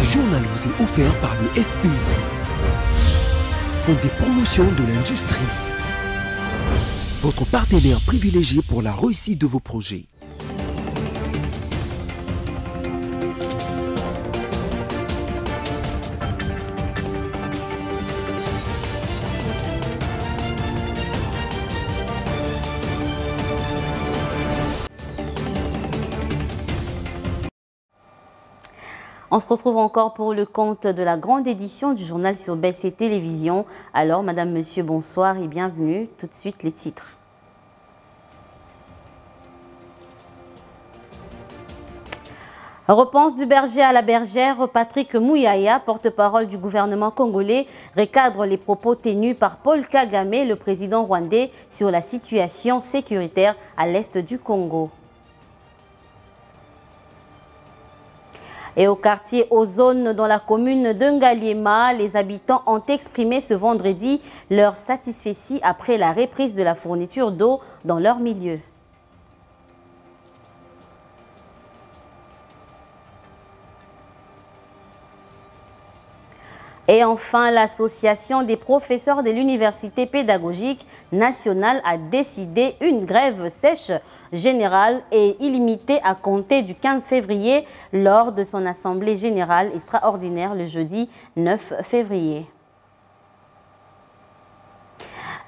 Ce journal vous est offert par le FPI, Fonds des promotions de l'industrie, votre partenaire privilégié pour la réussite de vos projets. On se retrouve encore pour le compte de la grande édition du journal sur BC Télévision. Alors, madame, monsieur, bonsoir et bienvenue. Tout de suite, les titres. Repense du berger à la bergère, Patrick Mouyaya, porte-parole du gouvernement congolais, recadre les propos tenus par Paul Kagame, le président rwandais, sur la situation sécuritaire à l'est du Congo. Et au quartier Ozone, dans la commune de Ngaliema, les habitants ont exprimé ce vendredi leur satisfaction après la reprise de la fourniture d'eau dans leur milieu. Et enfin, l'association des professeurs de l'Université pédagogique nationale a décidé une grève sèche générale et illimitée à compter du 15 février lors de son assemblée générale extraordinaire le jeudi 9 février.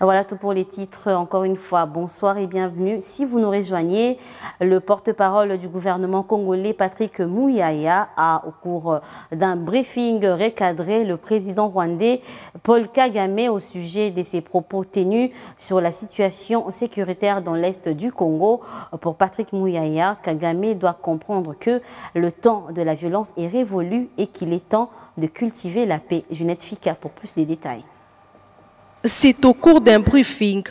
Voilà tout pour les titres. Encore une fois, bonsoir et bienvenue. Si vous nous rejoignez, le porte-parole du gouvernement congolais, Patrick Mouyaya, a, au cours d'un briefing recadré le président rwandais Paul Kagame au sujet de ses propos tenus sur la situation sécuritaire dans l'est du Congo. Pour Patrick Mouyaya, Kagame doit comprendre que le temps de la violence est révolu et qu'il est temps de cultiver la paix. Junette Fika pour plus de détails. C'est au cours d'un briefing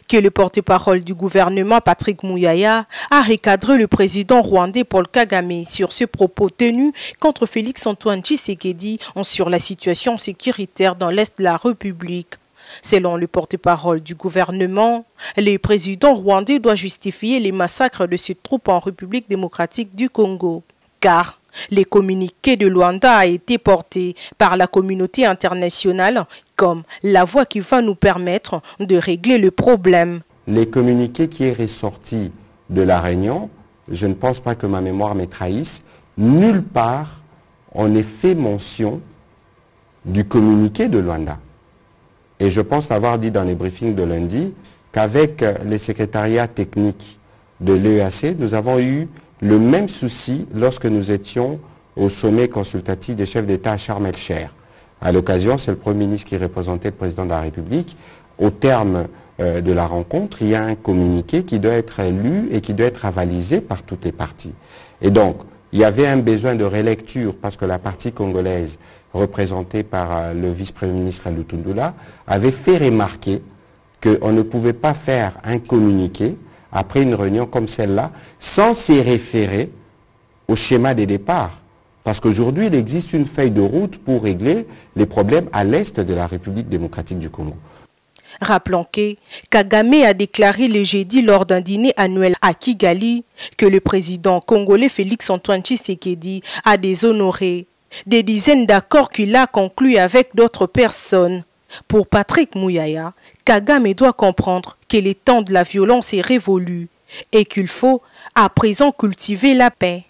que le porte-parole du gouvernement, Patrick Mouyaya, a recadré le président rwandais Paul Kagame sur ce propos tenu contre Félix-Antoine Tshisekedi sur la situation sécuritaire dans l'Est de la République. Selon le porte-parole du gouvernement, le président rwandais doit justifier les massacres de ses troupes en République démocratique du Congo. Car les communiqués de Luanda a été portés par la communauté internationale comme la voie qui va nous permettre de régler le problème. Les communiqués qui est ressorti de la réunion, je ne pense pas que ma mémoire me trahisse, nulle part on n'est fait mention du communiqué de Luanda. Et je pense l'avoir dit dans les briefings de lundi qu'avec les secrétariats techniques de l'EAC, nous avons eu le même souci lorsque nous étions au sommet consultatif des chefs d'État à Sharm el-Sheikh. À l'occasion, c'est le Premier ministre qui représentait le Président de la République. Au terme de la rencontre, il y a un communiqué qui doit être lu et qui doit être avalisé par toutes les parties. Et donc, il y avait un besoin de relecture parce que la partie congolaise, représentée par le vice-premier ministre Lutundula, avait fait remarquer qu'on ne pouvait pas faire un communiqué après une réunion comme celle-là, sans s'y référer au schéma des départs. Parce qu'aujourd'hui, il existe une feuille de route pour régler les problèmes à l'est de la République démocratique du Congo. Rappelons que Kagame a déclaré le jeudi lors d'un dîner annuel à Kigali que le président congolais Félix-Antoine Tshisekedi a déshonoré des dizaines d'accords qu'il a conclus avec d'autres personnes. Pour Patrick Mouyaya, Kagame doit comprendre que le temps de la violence est révolu et qu'il faut à présent cultiver la paix.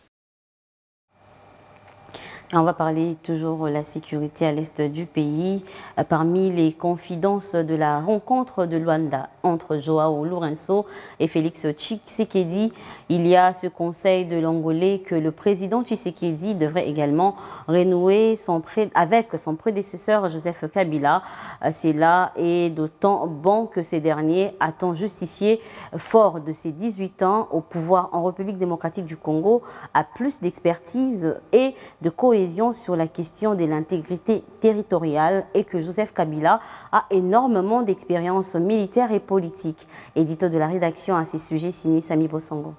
On va parler toujours de la sécurité à l'est du pays. Parmi les confidences de la rencontre de Luanda entre Joao Lourenço et Félix Tshisekedi, il y a ce conseil de l'Angolais que le président Tshisekedi devrait également renouer avec son prédécesseur Joseph Kabila. Cela est d'autant bon que ces derniers a-t-on justifié, fort de ses 18 ans au pouvoir en République démocratique du Congo, a plus d'expertise et de cohésion sur la question de l'intégrité territoriale et que Joseph Kabila a énormément d'expérience militaire et politique. Édito de la rédaction à ces sujets signé Sami Bosongo.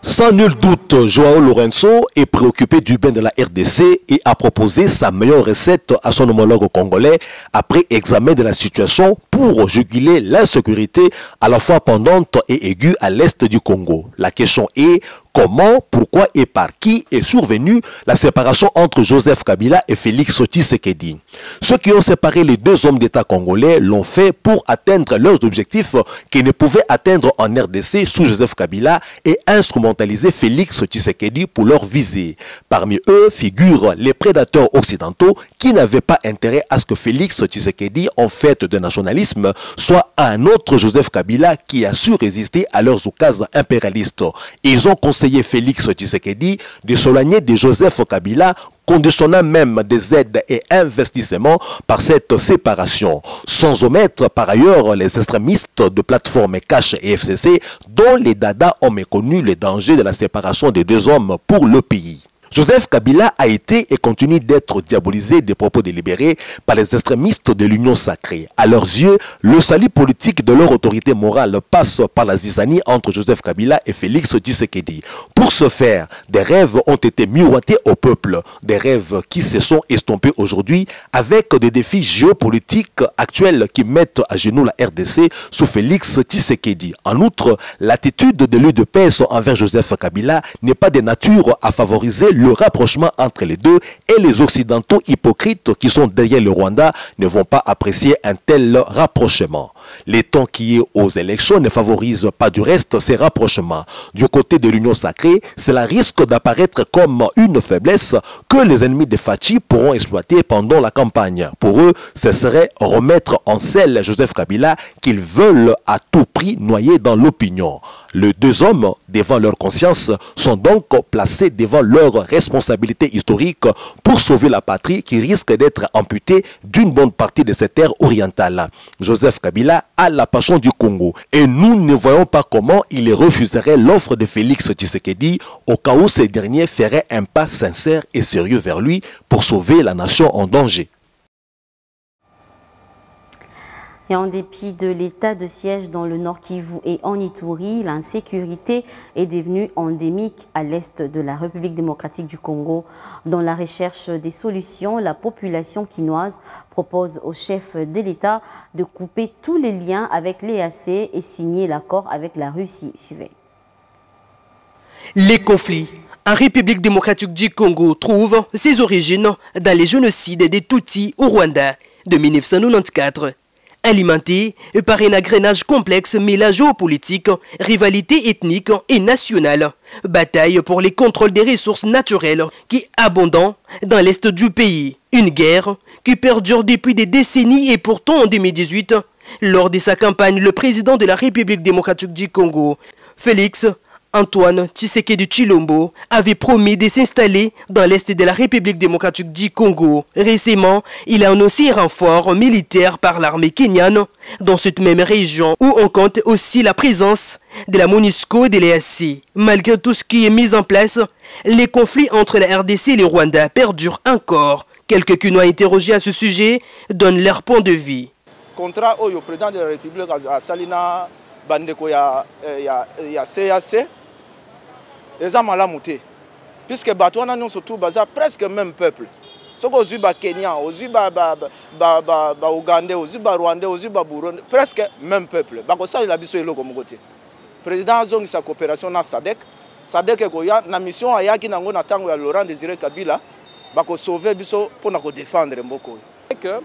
Sans nul doute, Joao Lourenço est préoccupé du bien de la RDC et a proposé sa meilleure recette à son homologue congolais après examen de la situation pour juguler l'insécurité à la fois pendante et aiguë à l'est du Congo. La question est comment, pourquoi et par qui est survenue la séparation entre Joseph Kabila et Félix Tshisekedi. Ceux qui ont séparé les deux hommes d'État congolais l'ont fait pour atteindre leurs objectifs qu'ils ne pouvaient atteindre en RDC sous Joseph Kabila et instrumentaliser Félix Tshisekedi pour leur visée. Parmi eux figurent les prédateurs occidentaux qui n'avaient pas intérêt à ce que Félix Tshisekedi, en fait de nationalisme, soit un autre Joseph Kabila qui a su résister à leurs oukases impérialistes. Ils ont conseillé Félix Tshisekedi de s'éloigner de Joseph Kabila, conditionnant même des aides et investissements par cette séparation, sans omettre par ailleurs les extrémistes de plateforme Cash et FCC dont les Dada ont méconnu les dangers de la séparation des deux hommes pour le pays. Joseph Kabila a été et continue d'être diabolisé des propos délibérés par les extrémistes de l'Union sacrée. À leurs yeux, le salut politique de leur autorité morale passe par la zizanie entre Joseph Kabila et Félix Tshisekedi. Pour ce faire, des rêves ont été miroités au peuple, des rêves qui se sont estompés aujourd'hui avec des défis géopolitiques actuels qui mettent à genoux la RDC sous Félix Tshisekedi. En outre, l'attitude de l'UDPS envers Joseph Kabila n'est pas de nature à favoriser le rapprochement entre les deux et les Occidentaux hypocrites qui sont derrière le Rwanda ne vont pas apprécier un tel rapprochement. Les temps qui est aux élections ne favorisent pas du reste ces rapprochements. Du côté de l'Union sacrée, cela risque d'apparaître comme une faiblesse que les ennemis de Fachi pourront exploiter pendant la campagne. Pour eux, ce serait remettre en selle Joseph Kabila qu'ils veulent à tout prix noyer dans l'opinion. Les deux hommes, devant leur conscience, sont donc placés devant leur responsabilité historique pour sauver la patrie qui risque d'être amputée d'une bonne partie de cette terre orientale. Joseph Kabila a la passion du Congo et nous ne voyons pas comment il refuserait l'offre de Félix Tshisekedi au cas où ce dernier ferait un pas sincère et sérieux vers lui pour sauver la nation en danger. Et en dépit de l'état de siège dans le Nord Kivu et en Ituri, l'insécurité est devenue endémique à l'est de la République démocratique du Congo. Dans la recherche des solutions, la population quinoise propose au chef de l'État de couper tous les liens avec l'EAC et signer l'accord avec la Russie. Suivez. Les conflits en République démocratique du Congo trouvent ses origines dans les génocides des Tutsis au Rwanda de 1994. Alimenté par un agrénage complexe mêlant géopolitique, rivalité ethnique et nationale, bataille pour les contrôles des ressources naturelles qui abondent dans l'est du pays. Une guerre qui perdure depuis des décennies et pourtant en 2018, lors de sa campagne, le président de la République démocratique du Congo, Félix Antoine Tshisekedi Tshilombo, avait promis de s'installer dans l'est de la République démocratique du Congo. Récemment, il a annoncé un renfort militaire par l'armée kenyane dans cette même région où on compte aussi la présence de la MONUSCO et de l'EAC. Malgré tout ce qui est mis en place, les conflits entre la RDC et le Rwanda perdurent encore. Quelques qui nous ont interrogés à ce sujet donnent leur point de vue. Contrat au président de la République à Salina Bandeko ya CAC. Les amalamu te puisque batouana nous surtout baza presque même peuple soko ozui ba Kenya ozui ba Ougandais ozui ba Rwandais ozui ba Burundi presque même peuple bako sali la biso eloko moko te président azongi sa coopération na SADC ekoya na mission ayaki nango na tango ya Laurent Désiré Kabila bako sauver biso pour ko défendre mboko que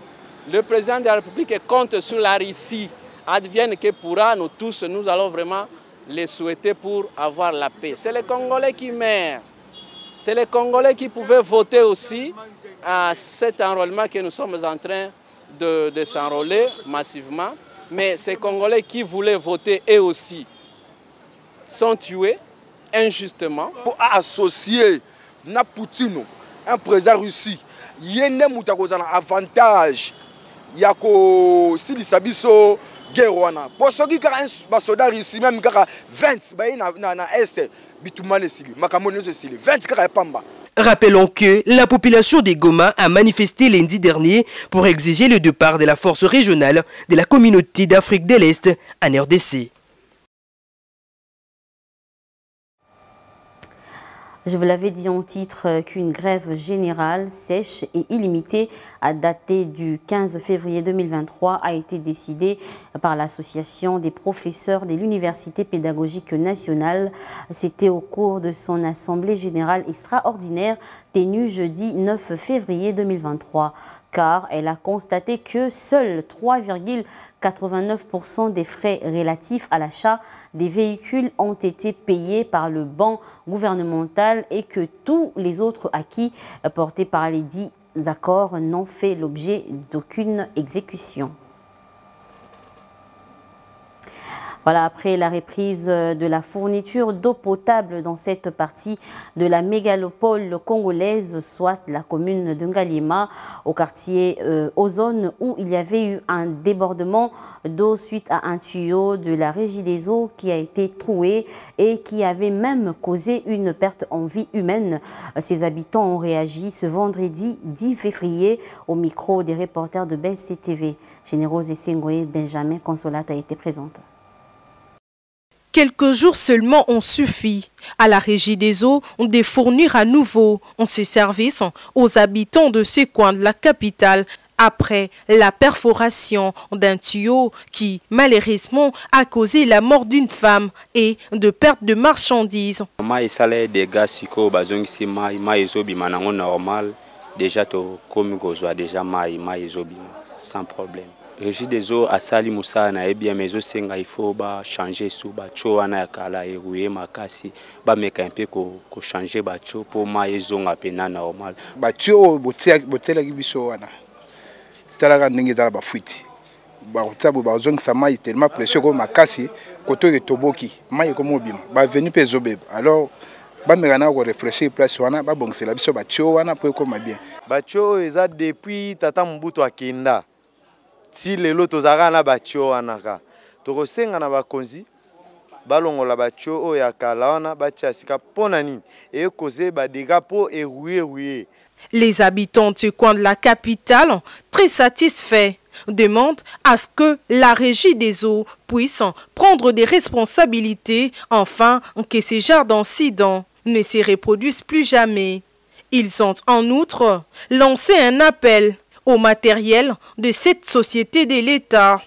le président de la République compte sur la Russie advienne que pourra nous tous nous allons vraiment les souhaiter pour avoir la paix. C'est les Congolais qui meurent. C'est les Congolais qui pouvaient voter aussi à cet enrôlement que nous sommes en train de s'enrôler massivement. Mais ces Congolais qui voulaient voter eux aussi sont tués injustement. Pour associer na Poutine, un président Russie, il y a un avantage. Il y a un Silisabiso. Pour ceux qui ont soldat ici, même 20 na est, bitumane sili, makamone sili, 20 pamba. Rappelons que la population des Goma a manifesté lundi dernier pour exiger le départ de la force régionale de la communauté d'Afrique de l'Est en RDC. Je vous l'avais dit en titre qu'une grève générale, sèche et illimitée à dater du 15 février 2023 a été décidée par l'Association des professeurs de l'Université pédagogique nationale. C'était au cours de son assemblée générale extraordinaire tenue jeudi 9 février 2023. Car elle a constaté que seuls 3,89% des frais relatifs à l'achat des véhicules ont été payés par le banc gouvernemental et que tous les autres acquis portés par les dits accords n'ont fait l'objet d'aucune exécution. Voilà, après la reprise de la fourniture d'eau potable dans cette partie de la mégalopole congolaise, soit la commune de Ngaliema, au quartier Ozone, où il y avait eu un débordement d'eau suite à un tuyau de la Régie des eaux qui a été troué et qui avait même causé une perte en vie humaine. Ces habitants ont réagi ce vendredi 10 février au micro des reporters de BCTV. Générose Essengoé, Benjamin Consolate a été présente. Quelques jours seulement ont suffi à la Régie des eaux de fournir à nouveau ces services aux habitants de ces coins de la capitale après la perforation d'un tuyau qui malheureusement a causé la mort d'une femme et de perte de marchandises. Déjà comme déjà sans problème. Régie des eaux à Sali Moussa na bien mais aussi il faut changer sous bacho ana kala eroué makasi ba meka un peu ko changer bacho pour ma ezonga pena normal bacho botela kibiso wana talaka ndenge tala ba fuiti ba utabu ba zonga sama tellement pression ko makasi koto ke toboki mai ko mobima ba venu pe zobeba alors ba meka na ko réfléchir place wana ba bongsela biso bacho wana pour ko bien bacho eza depuis tata Mbuto akenda. Si les lotos na batio anaka tokosenga na bakonzi balongola batio o ya kala wana batia sika pona nini et causer ba dégâts po rouiller. Les habitants du coin de la capitale, très satisfaits, demandent à ce que la Régie des eaux puisse prendre des responsabilités afin que ces genres d'incidents ne se reproduisent plus jamais. Ils ont en outre lancé un appel au matériel de cette société de l'État.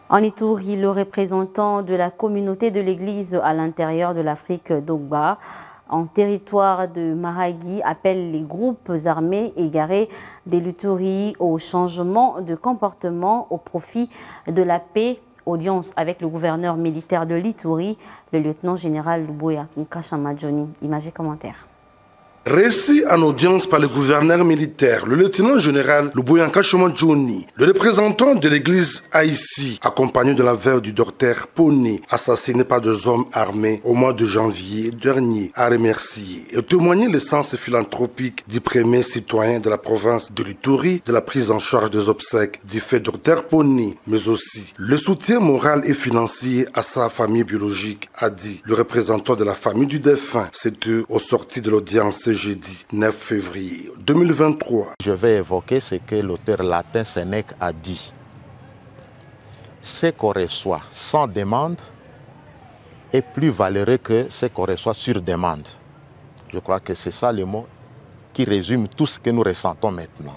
En Ituri, le représentant de la communauté de l'Église à l'intérieur de l'Afrique d'Ogba, en territoire de Mahagi, appelle les groupes armés égarés de l'Ituri au changement de comportement au profit de la paix. Audience avec le gouverneur militaire de l'Ituri, le lieutenant-général Luboya Nkashamadjoni. Image et commentaire. Récit en audience par le gouverneur militaire, le lieutenant-général Luboyanka Shomadjoni, le représentant de l'église Haïti, accompagné de la veuve du docteur Poni, assassiné par deux hommes armés au mois de janvier dernier, a remercié et témoigné le sens philanthropique du premier citoyen de la province de l'Ituri de la prise en charge des obsèques du fait docteur Poni, mais aussi le soutien moral et financier à sa famille biologique, a dit le représentant de la famille du défunt. C'était au sorti de l'audience jeudi 9 février 2023. Je vais évoquer ce que l'auteur latin Sénèque a dit. Ce qu'on reçoit sans demande est plus valeureux que ce qu'on reçoit sur demande. Je crois que c'est ça le mot qui résume tout ce que nous ressentons maintenant.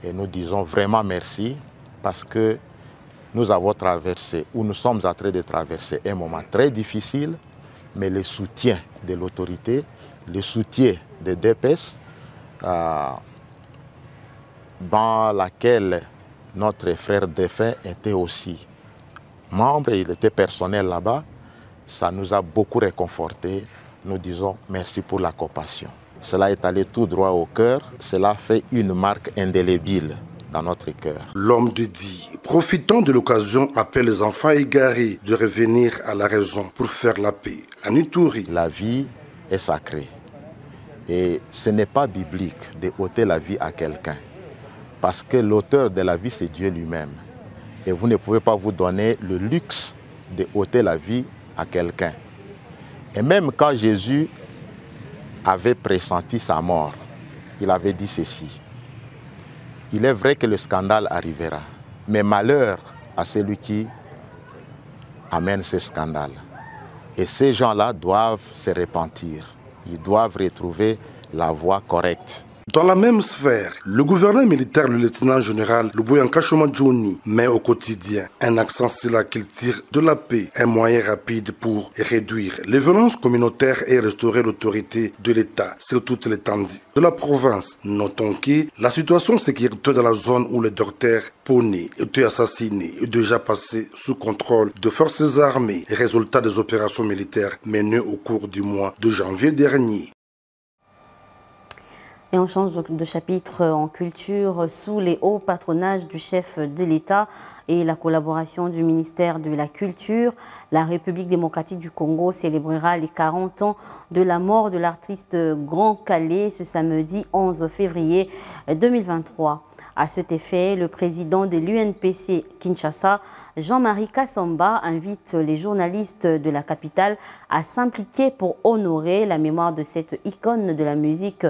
Et nous disons vraiment merci parce que nous avons traversé, ou nous sommes en train de traverser un moment très difficile, mais le soutien de l'autorité, le soutien de DPS, dans laquelle notre frère défunt était aussi membre, il était personnel là-bas, ça nous a beaucoup réconfortés. Nous disons merci pour la compassion. Cela est allé tout droit au cœur, cela fait une marque indélébile dans notre cœur. L'homme de Dieu, profitant de l'occasion, appelle les enfants égarés de revenir à la raison pour faire la paix. En Ituri, la vie est sacrée. Et ce n'est pas biblique de ôter la vie à quelqu'un. Parce que l'auteur de la vie, c'est Dieu lui-même. Et vous ne pouvez pas vous donner le luxe de ôter la vie à quelqu'un. Et même quand Jésus avait pressenti sa mort, il avait dit ceci. Il est vrai que le scandale arrivera, mais malheur à celui qui amène ce scandale. Et ces gens-là doivent se repentir. Ils doivent retrouver la voie correcte. Dans la même sphère, le gouverneur militaire, le lieutenant général Luboyanka Choma Johnny, met au quotidien un accent sur la qu'il tire de la paix, un moyen rapide pour réduire les violences communautaires et restaurer l'autorité de l'État sur toute l'étendue de la province. Notons que la situation sécuritaire dans la zone où le docteur Poni était assassiné est déjà passée sous contrôle de forces armées, résultat des opérations militaires menées au cours du mois de janvier dernier. Et on change de chapitre en culture. Sous les hauts patronages du chef de l'État et la collaboration du ministère de la Culture, la République démocratique du Congo célébrera les 40 ans de la mort de l'artiste Grand Calais ce samedi 11 février 2023. À cet effet, le président de l'UNPC Kinshasa, Jean-Marie Kassamba, invite les journalistes de la capitale à s'impliquer pour honorer la mémoire de cette icône de la musique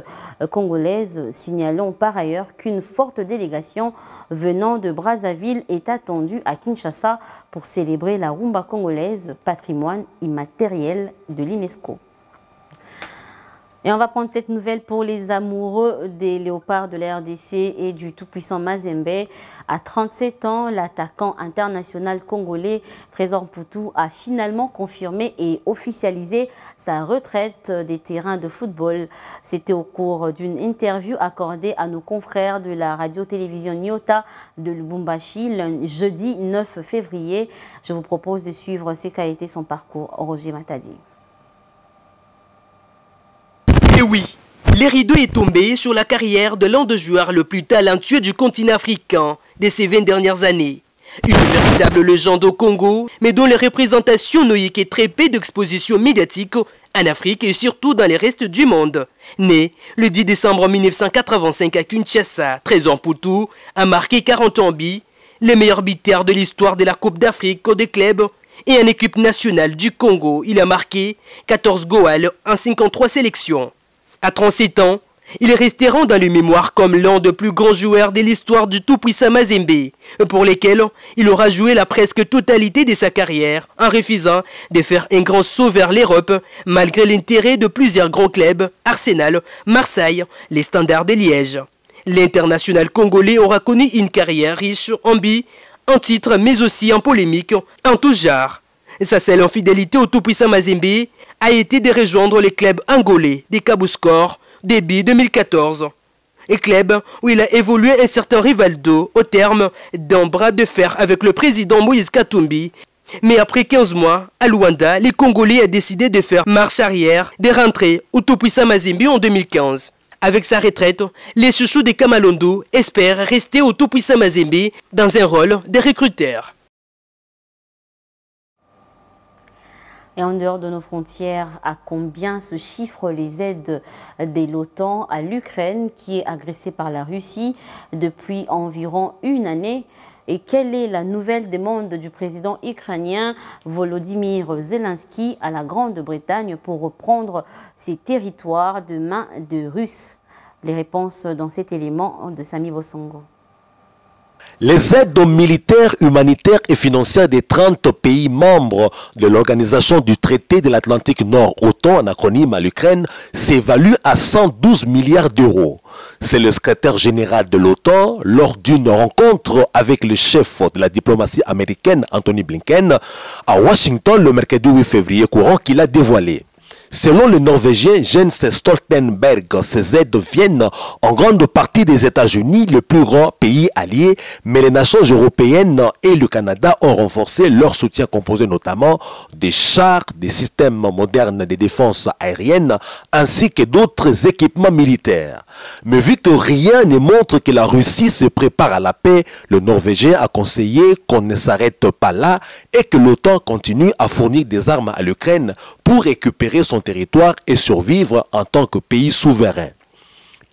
congolaise. Signalons par ailleurs qu'une forte délégation venant de Brazzaville est attendue à Kinshasa pour célébrer la rumba congolaise, patrimoine immatériel de l'UNESCO. Et on va prendre cette nouvelle pour les amoureux des léopards de la RDC et du tout-puissant Mazembe. À 37 ans, l'attaquant international congolais Trésor Poutou a finalement confirmé et officialisé sa retraite des terrains de football. C'était au cours d'une interview accordée à nos confrères de la radio-télévision Nyota de Lubumbashi le jeudi 9 février. Je vous propose de suivre ce qu'a été son parcours. Roger Matadi. Et oui, le rideau est tombé sur la carrière de l'un des joueurs le plus talentueux du continent africain de ces 20 dernières années. Une véritable légende au Congo, mais dont les représentations n'ont eu que très peu d'exposition médiatique en Afrique et surtout dans le reste du monde. Né le 10 décembre 1985 à Kinshasa, Trésor Poutou a marqué 40 ans le meilleur buteur de l'histoire de la Coupe d'Afrique des clubs et en équipe nationale du Congo. Il a marqué 14 goals en 53 sélections. À 37 ans, il resteront dans les mémoires comme l'un des plus grands joueurs de l'histoire du tout-puissant Mazembe, pour lesquels il aura joué la presque totalité de sa carrière en refusant de faire un grand saut vers l'Europe malgré l'intérêt de plusieurs grands clubs, Arsenal, Marseille, les Standards de Liège. L'international congolais aura connu une carrière riche en buts, en titres mais aussi en polémique, en tout genre. Sa seule infidélité au tout-puissant Mazembe a été de rejoindre les clubs angolais des Cabuscor début 2014. Un club où il a évolué un certain Rivaldo au terme d'un bras de fer avec le président Moïse Katumbi. Mais après 15 mois, à Luanda, les Congolais ont décidé de faire marche arrière, de rentrer au tout-puissant Mazembe en 2015. Avec sa retraite, les chouchous de Kamalondo espèrent rester au tout-puissant Mazembe dans un rôle de recruteur. Et en dehors de nos frontières, à combien se chiffrent les aides de l'OTAN à l'Ukraine qui est agressée par la Russie depuis environ une année? Et quelle est la nouvelle demande du président ukrainien Volodymyr Zelensky à la Grande-Bretagne pour reprendre ses territoires de main de Russes? Les réponses dans cet élément de Sami Bosongo. Les aides militaires, humanitaires et financières des 30 pays membres de l'Organisation du traité de l'Atlantique Nord, OTAN, en acronyme à l'Ukraine, s'évaluent à 112 milliards d'euros. C'est le secrétaire général de l'OTAN, lors d'une rencontre avec le chef de la diplomatie américaine, Anthony Blinken, à Washington le mercredi 8 février courant, qu'il a dévoilé. Selon le Norvégien Jens Stoltenberg, ces aides viennent en grande partie des États-Unis, le plus grand pays allié, mais les nations européennes et le Canada ont renforcé leur soutien composé notamment des chars, des systèmes modernes de défense aérienne, ainsi que d'autres équipements militaires. Mais vu que rien ne montre que la Russie se prépare à la paix, le Norvégien a conseillé qu'on ne s'arrête pas là et que l'OTAN continue à fournir des armes à l'Ukraine pour récupérer son territoire et survivre en tant que pays souverain.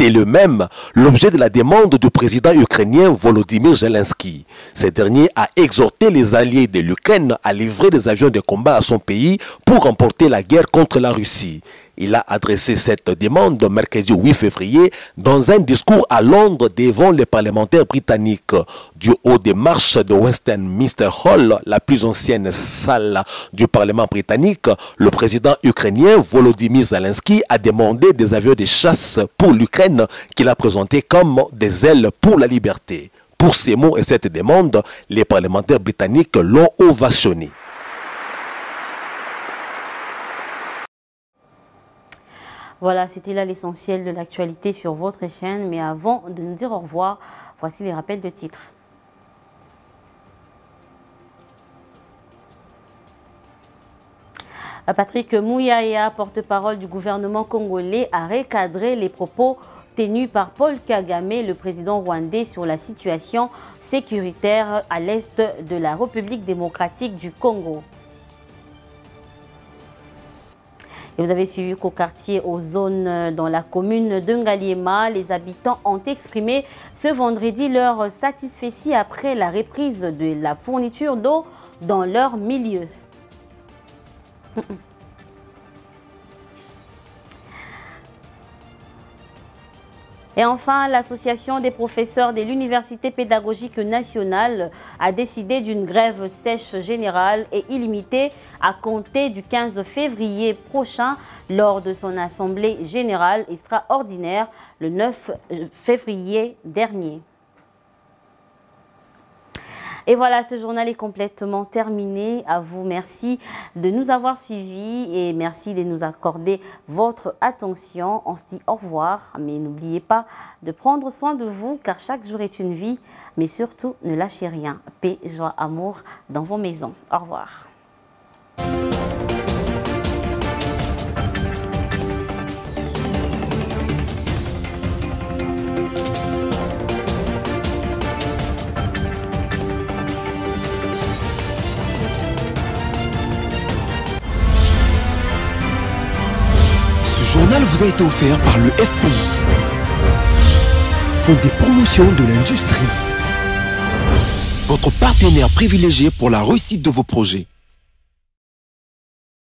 C'est le même l'objet de la demande du président ukrainien Volodymyr Zelensky. Ce dernier a exhorté les alliés de l'Ukraine à livrer des avions de combat à son pays pour remporter la guerre contre la Russie. Il a adressé cette demande mercredi 8 février dans un discours à Londres devant les parlementaires britanniques. Du haut des marches de Westminster Hall, la plus ancienne salle du Parlement britannique, le président ukrainien Volodymyr Zelensky a demandé des avions de chasse pour l'Ukraine qu'il a présentés comme des ailes pour la liberté. Pour ces mots et cette demande, les parlementaires britanniques l'ont ovationné. Voilà, c'était là l'essentiel de l'actualité sur votre chaîne. Mais avant de nous dire au revoir, voici les rappels de titres. Patrick Mouyaya, porte-parole du gouvernement congolais, a recadré les propos tenus par Paul Kagame, le président rwandais, sur la situation sécuritaire à l'est de la République démocratique du Congo. Et vous avez suivi qu'au quartier, aux zones dans la commune de Ngaliema, les habitants ont exprimé ce vendredi leur satisfaction après la reprise de la fourniture d'eau dans leur milieu. Et enfin, l'association des professeurs de l'Université pédagogique nationale a décidé d'une grève sèche générale et illimitée à compter du 15 février prochain lors de son assemblée générale extraordinaire le 9 février dernier. Et voilà, ce journal est complètement terminé. À vous, merci de nous avoir suivis et merci de nous accorder votre attention. On se dit au revoir, mais n'oubliez pas de prendre soin de vous car chaque jour est une vie. Mais surtout, ne lâchez rien. Paix, joie, amour dans vos maisons. Au revoir. Ce journal vous a été offert par le FPI, Fonds des promotions de l'industrie, votre partenaire privilégié pour la réussite de vos projets.